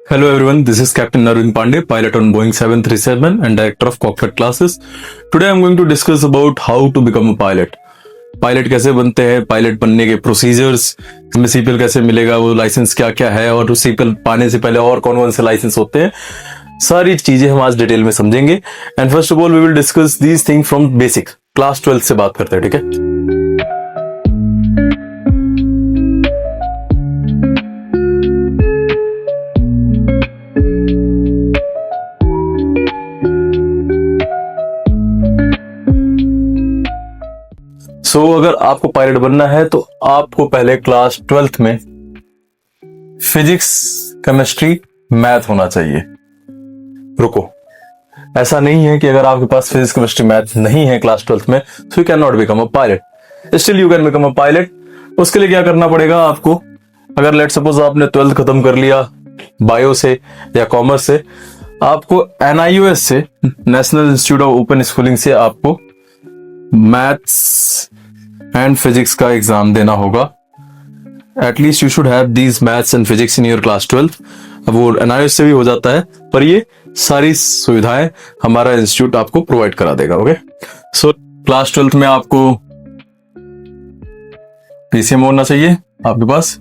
Hello everyone, this is Captain Narvin Pandey, pilot on Boeing 737 and director of cockpit classes. Today I'm going to discuss about how to become a pilot. Pilot कैसे बनते हैं, pilot बनने के procedures, इसमें CPL कैसे मिलेगा, वो licence क्या क्या है और सीपीएल पाने से पहले और कौन कौन से लाइसेंस होते हैं, सारी चीजें हम आज डिटेल में समझेंगे. And first of all we will discuss these thing from basic. Class 12 से बात करते हैं, ठीक है. सो अगर आपको पायलट बनना है तो आपको पहले क्लास 12th में फिजिक्स, केमिस्ट्री, मैथ होना चाहिए. रुको, ऐसा नहीं है कि अगर आपके पास फिजिक्स, केमिस्ट्री, मैथ नहीं है क्लास 12th में so you can not become a pilot. Still you can become a pilot. उसके लिए क्या करना पड़ेगा आपको? अगर लेट सपोज आपने 12th खत्म कर लिया बायो से या कॉमर्स से, आपको NIOS से, national institute of open schooling से, आपको मैथ्स एंड फिजिक्स का एग्जाम देना होगा. At least you should have these maths and physics in your class 12. अब वो NIOS से भी हो जाता है, पर ये सारी सुविधाएं हमारा इंस्टीट्यूट आपको प्रोवाइड करा देगा. ओके, सो क्लास 12th में आपको PCM होना चाहिए आपके पास.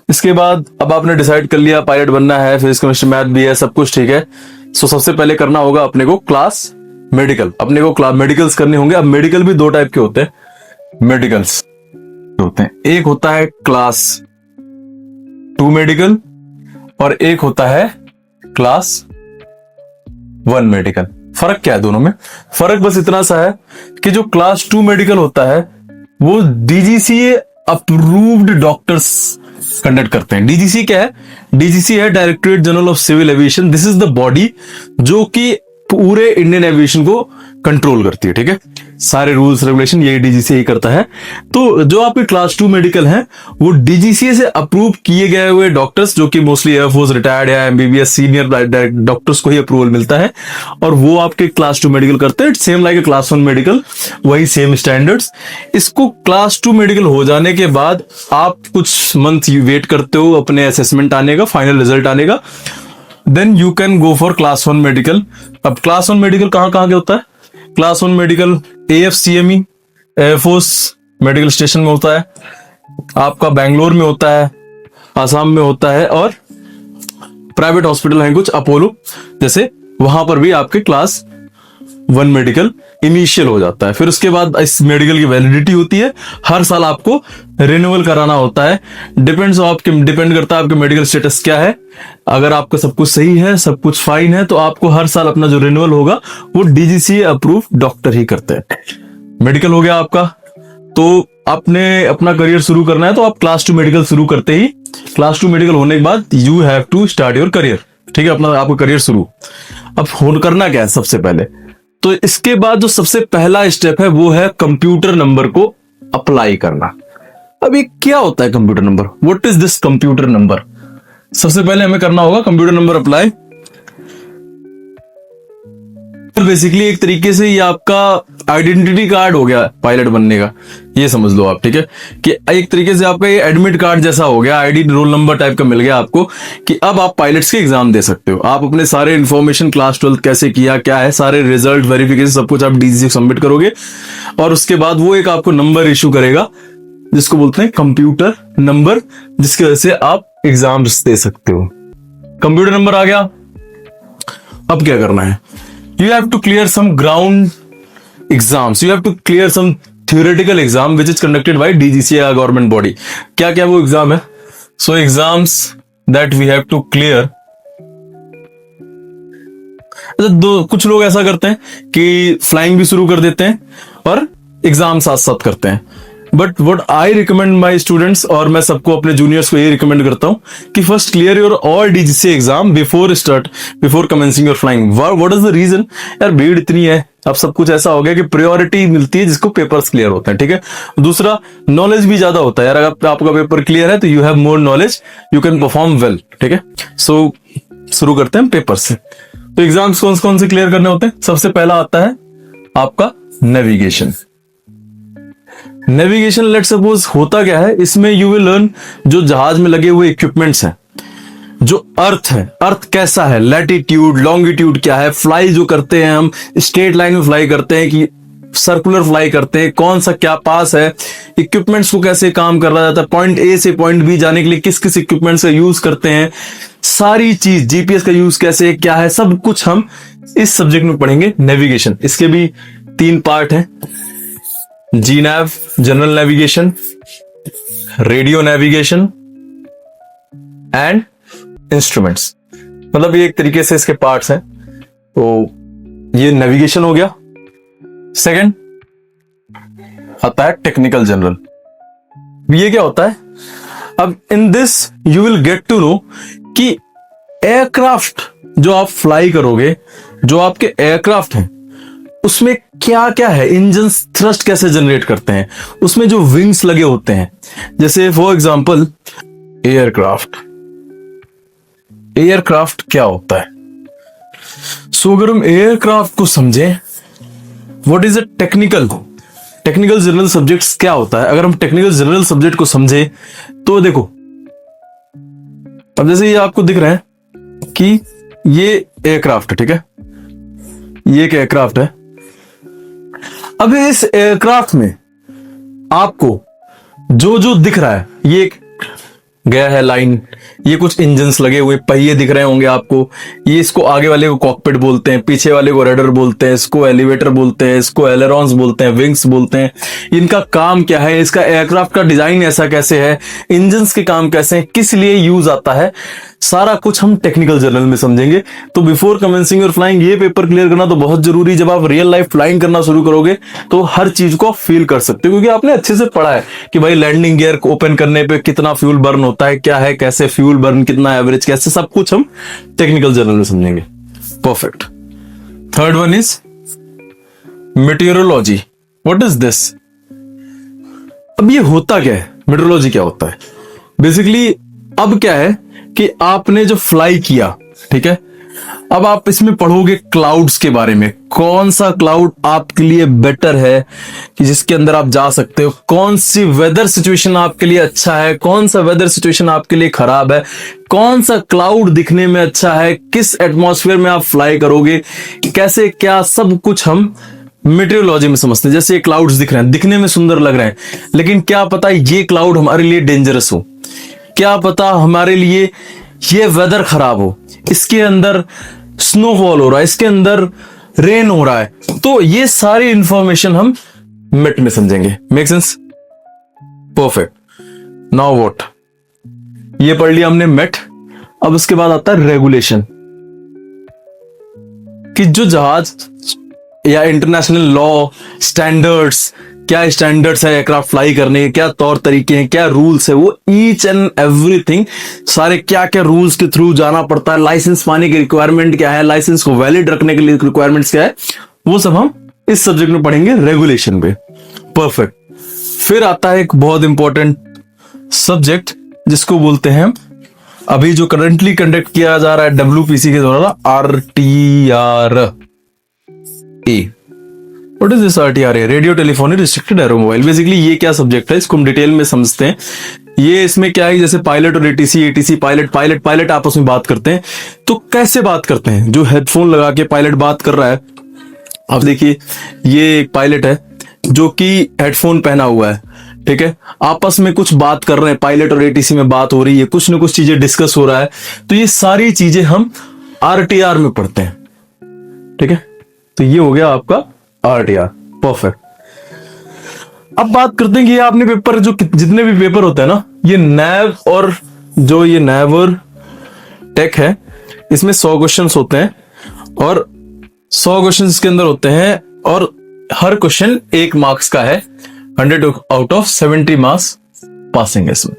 इसके बाद अब आपने डिसाइड कर लिया पायलट बनना है, फिजिक्स, केमिस्ट्री, मैथ भी है, सब कुछ ठीक है. सो सबसे पहले करना होगा अपने को क्लास मेडिकल. अपने को क्लास मेडिकल्स करने होंगे. अब मेडिकल भी दो टाइप के होते हैं. मेडिकल्स होते हैं, एक होता है क्लास 2 मेडिकल और एक होता है क्लास 1 मेडिकल. फर्क क्या है दोनों में? फर्क बस इतना सा है कि जो क्लास 2 मेडिकल होता है वो DGCA अप्रूव्ड डॉक्टर्स कंडक्ट करते हैं. DGCA क्या है? DGCA है directorate general of civil aviation. This is the body जो कि पूरे इंडियन एविएशन को कंट्रोल करती है. ठीक है, सारे रूल्स रेगुलेशन ये DGCA ही करता है. तो जो आपके क्लास 2 मेडिकल हैं वो DGCA से अप्रूव किए गए हुए डॉक्टर्स, जो कि मोस्टली एयरफोर्स रिटायर्ड या MBBS सीनियर डॉक्टर्स को ही अप्रूवल मिलता है, और वो आपके क्लास 2 मेडिकल करते हैं. सेम लाइक क्लास 1 मेडिकल, वही सेम स्टैंडर्ड्स. इसको क्लास 2 मेडिकल हो जाने के बाद आप कुछ मंथ वेट करते हो अपने असेसमेंट आने का, फाइनल रिजल्ट आने का. Then you can go for class 1 medical. अब क्लास 1 मेडिकल कहां कहां के होता है? Class 1 medical AFCME air force medical station में होता है, आपका बैंगलोर में होता है, आसाम में होता है, और प्राइवेट हॉस्पिटल हैं कुछ अपोलो जैसे, वहां पर भी आपके क्लास 1 मेडिकल इनिशियल हो जाता है. फिर उसके बाद इस मेडिकल की वैलिडिटी होती है, हर साल आपको रिन्यूअल कराना होता है. डिपेंड करता है आपके मेडिकल स्टेटस क्या है. अगर आपका सब कुछ सही है, सब कुछ फाइन है, तो आपको हर साल अपना जो रिन्यूअल होगा वो DGCA अप्रूव डॉक्टर ही करते हैं. मेडिकल हो गया आपका. तो आपने अपना करियर शुरू करना है तो आप क्लास 2 मेडिकल शुरू करते ही, क्लास 2 मेडिकल होने के बाद you have to start your career. ठीक है, अपना आपका करियर शुरू. अब करना क्या है सबसे पहले? तो इसके बाद जो सबसे पहला स्टेप है वो है कंप्यूटर नंबर को अप्लाई करना. अब ये क्या होता है computer number? What is this computer number? सबसे पहले हमें करना होगा कंप्यूटर नंबर अप्लाई. बेसिकली एक तरीके से ये आपका आइडेंटिटी कार्ड हो गया पायलट बनने का, ये समझ लो आप. ठीक है, कि एक तरीके से आपका ये एडमिट कार्ड जैसा हो गया, ID रोल नंबर टाइप का मिल गया आपको, कि अब आप पायलट्स के एग्जाम दे सकते हो. आप अपने सारे इन्फॉर्मेशन, क्लास 12 कैसे किया, क्या है, सारे रिजल्ट, वेरिफिकेशन, सब कुछ आप DGCA को सबमिट करोगे, और उसके बाद वो एक आपको नंबर इशू करेगा जिसको बोलते हैं कंप्यूटर नंबर, जिसकी वजह से आप एग्जाम्स दे सकते हो. कंप्यूटर नंबर आ गया. अब क्या करना है? You have to clear some ground exams. You have to clear some theoretical exam which is conducted by DGCA government body. क्या क्या वो एग्जाम है? So exams that we have to clear. कुछ लोग ऐसा करते हैं कि फ्लाइंग भी शुरू कर देते हैं और एग्जाम साथ साथ करते हैं. But what I recommend my students, और मैं सबको अपने जूनियर्स को ये रिकमेंड करता हूं कि first clear your all DGCA exam before commencing your flying. What is the reason? यार भीड़ इतनी है, अब सब कुछ ऐसा हो गया कि प्रायोरिटी मिलती है जिसको पेपर्स क्लियर होते हैं. ठीक है, दूसरा नॉलेज भी ज्यादा होता है यार. अगर आपका पेपर क्लियर है तो you have more knowledge, you can perform well. ठीक है, सो शुरू करते हैं पेपर से. तो एग्जाम्स कौन कौन से क्लियर करने होते हैं? सबसे पहला आता है आपका नेविगेशन. लेट सपोज होता क्या है इसमें, यू विल लर्न जो जहाज में लगे हुए इक्विपमेंट्स हैं, जो अर्थ है, अर्थ कैसा है, लैटिट्यूड लॉन्गिट्यूड क्या है, फ्लाई जो करते हैं हम स्ट्रेट लाइन में फ्लाई करते हैं कि सर्कुलर फ्लाई करते हैं, कौन सा क्या पास है, इक्विपमेंट्स को कैसे काम करा जाता है, पॉइंट ए से पॉइंट बी जाने के लिए किस किस इक्विपमेंट्स का यूज करते हैं, सारी चीज, जीपीएस का यूज कैसे क्या है, सब कुछ हम इस सब्जेक्ट में पढ़ेंगे। नेविगेशन, इसके भी 3 पार्ट हैं, जीनैव general navigation, radio navigation and instruments, मतलब ये एक तरीके से इसके पार्ट्स हैं। तो ये नेविगेशन हो गया। सेकंड आता है टेक्निकल जनरल। ये क्या होता है? अब in this you will get to know कि एयरक्राफ्ट जो आप फ्लाई करोगे, जो आपके एयरक्राफ्ट हैं, उसमें क्या क्या है, इंजन थ्रस्ट कैसे जनरेट करते हैं, उसमें जो विंग्स लगे होते हैं, जैसे फॉर एग्जांपल एयरक्राफ्ट। एयरक्राफ्ट क्या होता है? सो अगर हम एयरक्राफ्ट को समझें, what is a technical general subjects क्या होता है, अगर हम टेक्निकल जनरल सब्जेक्ट को समझे तो देखो, अब जैसे ये आपको दिख रहा है कि ये एयरक्राफ्ट है, ठीक है, ये एक एयरक्राफ्ट है। अब इस एयरक्राफ्ट में आपको जो जो दिख रहा है, ये एक गया है लाइन, ये कुछ इंजन्स लगे हुए पहिए दिख रहे होंगे आपको, ये इसको आगे वाले को कॉकपिट बोलते हैं, पीछे वाले को रडर बोलते हैं, इसको एलिवेटर बोलते हैं, इसको एलेरॉन्स बोलते हैं, विंग्स बोलते हैं। इनका काम क्या है, इसका एयरक्राफ्ट का डिजाइन ऐसा कैसे है, इंजन्स के काम कैसे हैं, किस लिए यूज आता है, सारा कुछ हम टेक्निकल जर्नल में समझेंगे। तो बिफोर कमेंसिंग योर फ्लाइंग ये पेपर क्लियर करना तो बहुत जरूरी। जब आप रियल लाइफ फ्लाइंग करना शुरू करोगे तो हर चीज को फील कर सकते हो, क्योंकि आपने अच्छे से पढ़ा है कि भाई लैंडिंग गियर ओपन करने पे कितना फ्यूल बर्न होता है, क्या है, कैसे फ्यूल बर्न, कितना एवरेज, कैसे, सब कुछ हम टेक्निकल जर्नल में समझेंगे। Perfect. Third one is meteorology. What is this? अब ये होता क्या है, मेट्रोलॉजी क्या होता है? बेसिकली अब क्या है कि आपने जो फ्लाई किया, ठीक है, अब आप इसमें पढ़ोगे क्लाउड्स के बारे में, कौन सा क्लाउड आपके लिए बेटर है कि जिसके अंदर आप जा सकते हो, कौन सी वेदर सिचुएशन आपके लिए अच्छा है, कौन सा वेदर सिचुएशन आपके लिए खराब है, कौन सा क्लाउड दिखने में अच्छा है, किस एटमॉस्फेयर में आप फ्लाई करोगे, कैसे क्या, सब कुछ हम मेटेरियोलॉजी में समझते हैं। जैसे ये क्लाउड्स दिख रहे हैं, दिखने में सुंदर लग रहे हैं, लेकिन क्या पता ये क्लाउड हमारे लिए डेंजरस हो, क्या पता हमारे लिए ये वेदर खराब हो, इसके अंदर स्नोफॉल हो रहा है, इसके अंदर रेन हो रहा है। तो ये सारी इंफॉर्मेशन हम मेट में समझेंगे। Make sense? Perfect. Now what, ये पढ़ लिया हमने मेट। अब उसके बाद आता है रेगुलेशन, कि जो जहाज या इंटरनेशनल लॉ, स्टैंडर्ड्स, क्या स्टैंडर्ड्स है एयरक्राफ्ट फ्लाई करने के, क्या तौर तरीके हैं, क्या रूल्स है, वो ईच एंड एवरीथिंग, सारे क्या क्या रूल्स के थ्रू जाना पड़ता है, लाइसेंस पाने की रिक्वायरमेंट क्या है, लाइसेंस को वैलिड रखने के लिए रिक्वायरमेंट्स क्या है, वो सब हम इस सब्जेक्ट में पढ़ेंगे, रेगुलेशन पे। परफेक्ट। फिर आता है एक बहुत इंपॉर्टेंट सब्जेक्ट जिसको बोलते हैं, अभी जो करंटली कंडक्ट किया जा रहा है WPC के द्वारा, RTRA। What is this RTRA? Radio telephony restricted aeromobile. Basically ये क्या सब्जेक्ट है, इसको हम डिटेल में समझते हैं। ये इसमें क्या है, जैसे पायलट और ATC पायलट आपस में बात करते हैं। तो कैसे बात करते हैं? जो हेडफोन लगा के पायलट बात कर रहा है, अब देखिए ये एक पायलट है जो कि हेडफोन पहना हुआ है, ठीक है, आपस में कुछ बात कर रहे हैं, पायलट और ATC में बात हो रही है, कुछ ना कुछ चीजें डिस्कस हो रहा है। तो ये सारी चीजें हम RTR में पढ़ते हैं, ठीक है। तो ये हो गया आपका RTR। परफेक्ट। अब बात करते हैं कि आपने पेपर, जो जितने भी पेपर होते हैं ना, ये नैव और जो ये नैव और टेक है, इसमें 100 क्वेश्चंस होते हैं और 100 क्वेश्चंस इसके अंदर होते हैं और हर क्वेश्चन 1 मार्क्स का है। 100 आउट ऑफ 70 मार्क्स पासिंग है इसमें।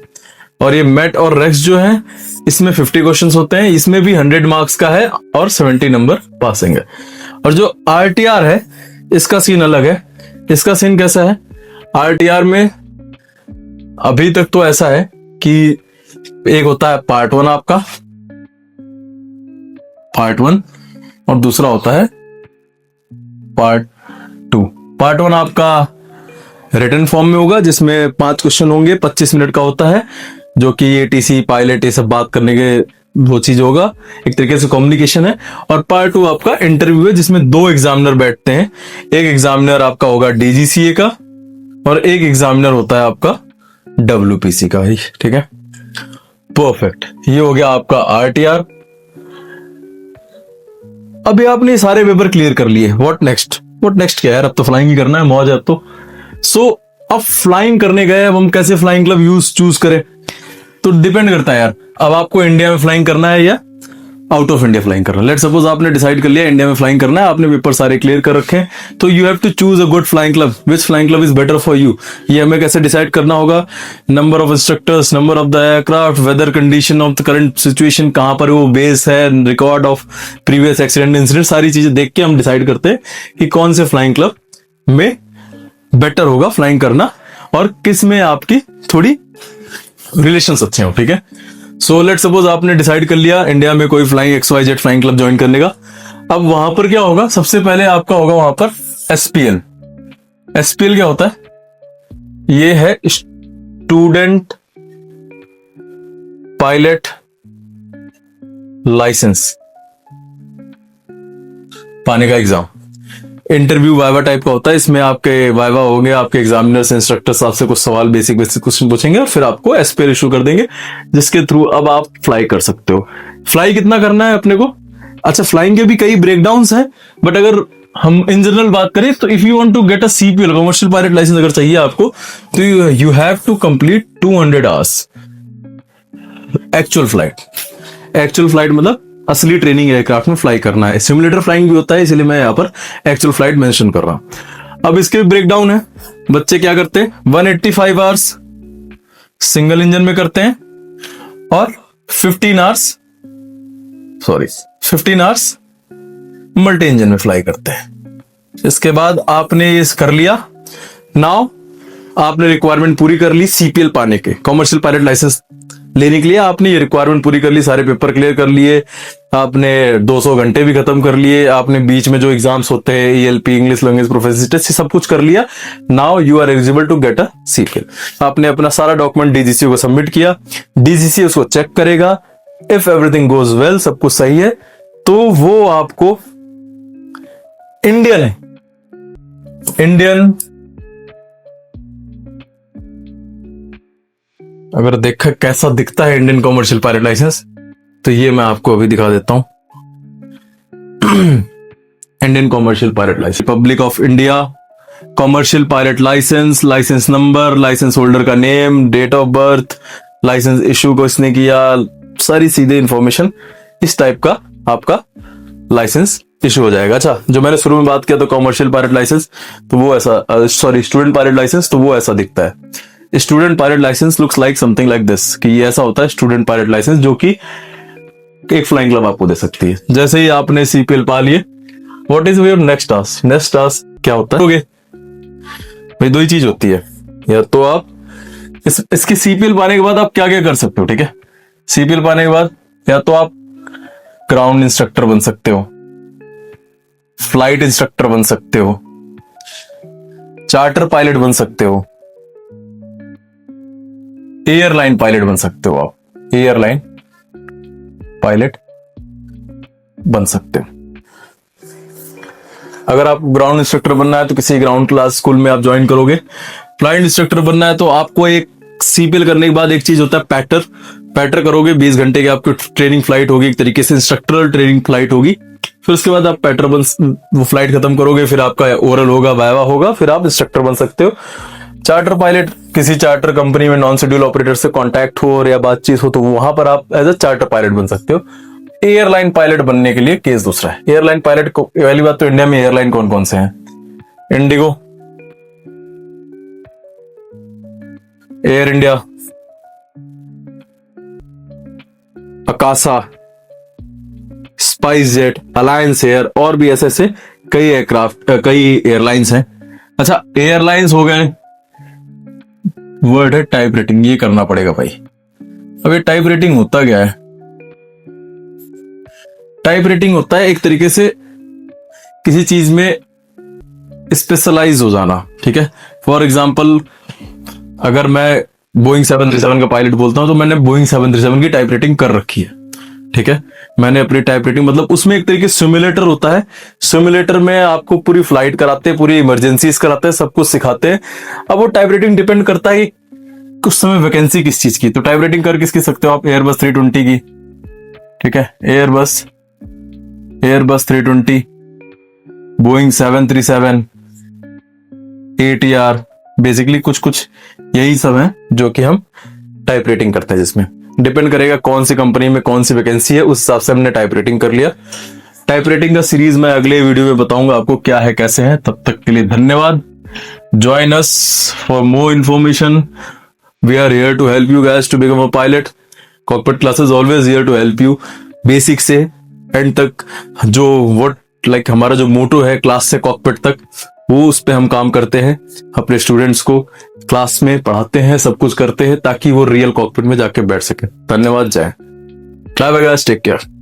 और ये मेट और रेक्स जो है, इसमें 50 क्वेश्चंस होते हैं, इसमें भी 100 मार्क्स का है और 70 नंबर पासिंग है। और जो RTR है, इसका सीन अलग है। इसका सीन कैसा है? RTR में अभी तक तो ऐसा है कि एक होता है पार्ट 1 आपका, पार्ट 1, और दूसरा होता है पार्ट 2। पार्ट 1 आपका रिटन फॉर्म में होगा, जिसमें 5 क्वेश्चन होंगे, 25 मिनट का होता है, जो कि ATC पायलट ये सब बात करने के वो चीज होगा, एक तरीके से कम्युनिकेशन है। और पार्ट 2 आपका इंटरव्यू है, जिसमें 2 एग्जामिनर बैठते हैं। एक एग्जामिनर आपका होगा डीजीसीए का और एक एग्जामिनर होता है आपका डब्ल्यूपीसी का ही, ठीक है। परफेक्ट, ये हो गया आपका आरटीआर। अभी आपने सारे पेपर क्लियर कर लिए, व्हाट नेक्स्ट? व्हाट नेक्स्ट क्या है यार, अब तो फ्लाइंग ही करना है, मौज है अब तो। सो अब फ्लाइंग करने गए, अब हम कैसे फ्लाइंग क्लब चूज करें? तो डिपेंड करता है यार, अब आपको इंडिया में फ्लाइंग करना है या आउट ऑफ इंडिया फ्लाइंग करना है। लेट सपोज आपने डिसाइड कर लिया इंडिया में फ्लाइंग करना है, आपने पेपर सारे क्लियर कर रखे हैं, तो you have to choose a good flying club. Which flying club is better for you, ये हमें कैसे डिसाइड करना होगा? Number of instructors, number of the aircraft, weather condition of the current situation, कहां पर वो बेस है, record of previous accident incident, सारी चीजें देख के हम डिसाइड करते हैं कि कौन से फ्लाइंग क्लब में बेटर होगा फ्लाइंग करना और किस में आपकी थोड़ी रिलेशंस अच्छे हो, ठीक है। सो लेट सपोज आपने डिसाइड कर लिया इंडिया में कोई flying XYZ flying club join करने का। अब वहां पर क्या होगा? सबसे पहले आपका होगा वहां पर SPL। SPL क्या होता है? ये है स्टूडेंट पायलट लाइसेंस पाने का एग्जाम। इंटरव्यू वाइवा टाइप का होता है, इसमें आपके वाइवा होंगे, आपके एग्जामिनर्स इंस्ट्रक्टर्स आपसे कुछ सवाल बेसिक क्वेश्चन पूछेंगे और फिर आपको SPL इशू कर देंगे, जिसके थ्रू अब आप फ्लाई कर सकते हो। फ्लाई कितना करना है अपने को? अच्छा, फ्लाइंग के भी कई ब्रेकडाउन्स हैं, बट अगर हम इन जनरल बात करें तो if you want to get a CPL commercial pilot license अगर चाहिए आपको, तो you have to complete 200 hours actual flight. Actual flight मतलब असली ट्रेनिंग एयरक्राफ्ट में फ्लाई करना है। सिमुलेटर फ्लाइंग भी होता है, इसलिए मैं यहाँ पर एक्चुअल फ्लाइट मेंशन कर रहा हूं। अब इसके ब्रेकडाउन है, बच्चे क्या करते हैं? 185 आवर्स सिंगल इंजन में करते हैं और 15 आवर्स मल्टी इंजन में फ्लाई करते हैं। इसके बाद आपने ये कर लिया, नाउ आपने रिक्वायरमेंट पूरी कर ली CPL पाने के, कमर्शियल पायलट लाइसेंस लेने के लिए आपने ये रिक्वायरमेंट पूरी कर ली, सारे पेपर क्लियर कर लिए, आपने 200 घंटे भी खत्म कर लिए, आपने बीच में जो एग्जाम्स होते हैं ELP English language proficiency test, सब कुछ कर लिया। Now you are eligible to get a CPL। आपने अपना सारा डॉक्यूमेंट DGCA को सबमिट किया, DGCA उसको चेक करेगा, इफ एवरीथिंग गोज वेल, सब कुछ सही है, तो वो आपको इंडियन अगर देखा कैसा दिखता है इंडियन कमर्शियल पायलट लाइसेंस, तो ये मैं आपको अभी दिखा देता हूं। Indian commercial pilot licence, Republic of India commercial pilot licence, licence number, licence holder का name, date of birth, licence issue को इसने किया, सारी सीधे इंफॉर्मेशन इस टाइप का आपका लाइसेंस इशू हो जाएगा। अच्छा, जो मैंने शुरू में बात किया तो कमर्शियल पायलट लाइसेंस, तो वो ऐसा स्टूडेंट पायलट लाइसेंस, तो वो ऐसा दिखता है। Student pilot license looks like something like this, कि ये ऐसा होता है स्टूडेंट पायलट लाइसेंस, जो कि एक फ्लाइंग क्लब आपको दे सकती है। जैसे ही आपने CPL पा लिए, what is your next task? Next task क्या होता है? भाई 2 ही चीज होती है, या तो आप इसकी CPL पाने के बाद आप क्या क्या कर सकते हो, ठीक है। CPL पाने के बाद या तो आप ग्राउंड इंस्ट्रक्टर बन सकते हो, फ्लाइट इंस्ट्रक्टर बन सकते हो, चार्टर पायलट बन सकते हो, एयरलाइन पायलट बन सकते हो। आप एयरलाइन पायलट बन सकते हो। अगर आप ग्राउंड इंस्ट्रक्टर बनना है तो किसी ग्राउंड क्लास स्कूल में आप ज्वाइन करोगे। फ्लाइट इंस्ट्रक्टर बनना है तो आपको एक CPL करने के बाद एक चीज होता है पैटर करोगे, 20 घंटे की आपकी ट्रेनिंग फ्लाइट होगी, एक तरीके से इंस्ट्रक्टरल ट्रेनिंग फ्लाइट होगी। फिर उसके बाद आप पैटर वो फ्लाइट खत्म करोगे, फिर आपका ओरल होगा, वाइवा होगा, फिर आप इंस्ट्रक्टर बन सकते हो। चार्टर पायलट, किसी चार्टर कंपनी में नॉन शेड्यूल ऑपरेटर से कांटेक्ट हो और या बातचीत हो तो वहां पर आप एज अ चार्टर पायलट बन सकते हो। एयरलाइन पायलट बनने के लिए केस दूसरा है। एयरलाइन पायलट को पहली बात तो इंडिया में एयरलाइन कौन कौन से हैं? Indigo, air India, Akasa, spice jet, alliance air और भी ऐसे कई एयरलाइंस हैं। अच्छा, एयरलाइंस हो गए। वर्ड है टाइप रेटिंग, ये करना पड़ेगा भाई। अब ये टाइप रेटिंग होता क्या है? टाइप रेटिंग होता है एक तरीके से किसी चीज में स्पेशलाइज हो जाना, ठीक है। फॉर एग्जाम्पल, अगर मैं बोइंग 737 का पायलट बोलता हूं तो मैंने बोइंग 737 की टाइप रेटिंग कर रखी है। ठीक है। मैंने अपनी टाइप राइटिंग, मतलब उसमें एक तरीके सिमुलेटर होता है, सिमुलेटर में आपको पूरी फ्लाइट कराते हैं, पूरी इमरजेंसीज कराते हैं, सब कुछ सिखाते हैं। अब वो टाइप राइटिंग डिपेंड करता है कि कुछ समय वैकेंसी किस चीज की, तो टाइप राइटिंग कर किसकी सकते हो आप, एयरबस 320 की, ठीक है, एयरबस 320, बोइंग 737, ATR, बेसिकली कुछ यही सब है जो कि हम टाइप राइटिंग करते हैं, जिसमें डिपेंड करेगा कौन सी कंपनी में कौन सी वैकेंसी है, उस हिसाब से हमने टाइप राइटिंग कर लिया। टाइप राइटिंग का सीरीज मैं अगले वीडियो में बताऊंगा आपको क्या है कैसे है। तब तक के लिए धन्यवाद। Join us for more information. We are here to help you guys to become a pilot. Cockpit classes always here to help you, basic से एंड तक। जो हमारा जो मोटो है क्लास से कॉकपिट तक, वो उस पे हम काम करते हैं, अपने स्टूडेंट्स को क्लास में पढ़ाते हैं, सब कुछ करते हैं ताकि वो रियल कॉकपिट में जाके बैठ सके। धन्यवाद, जय। Bye bye guys, take care.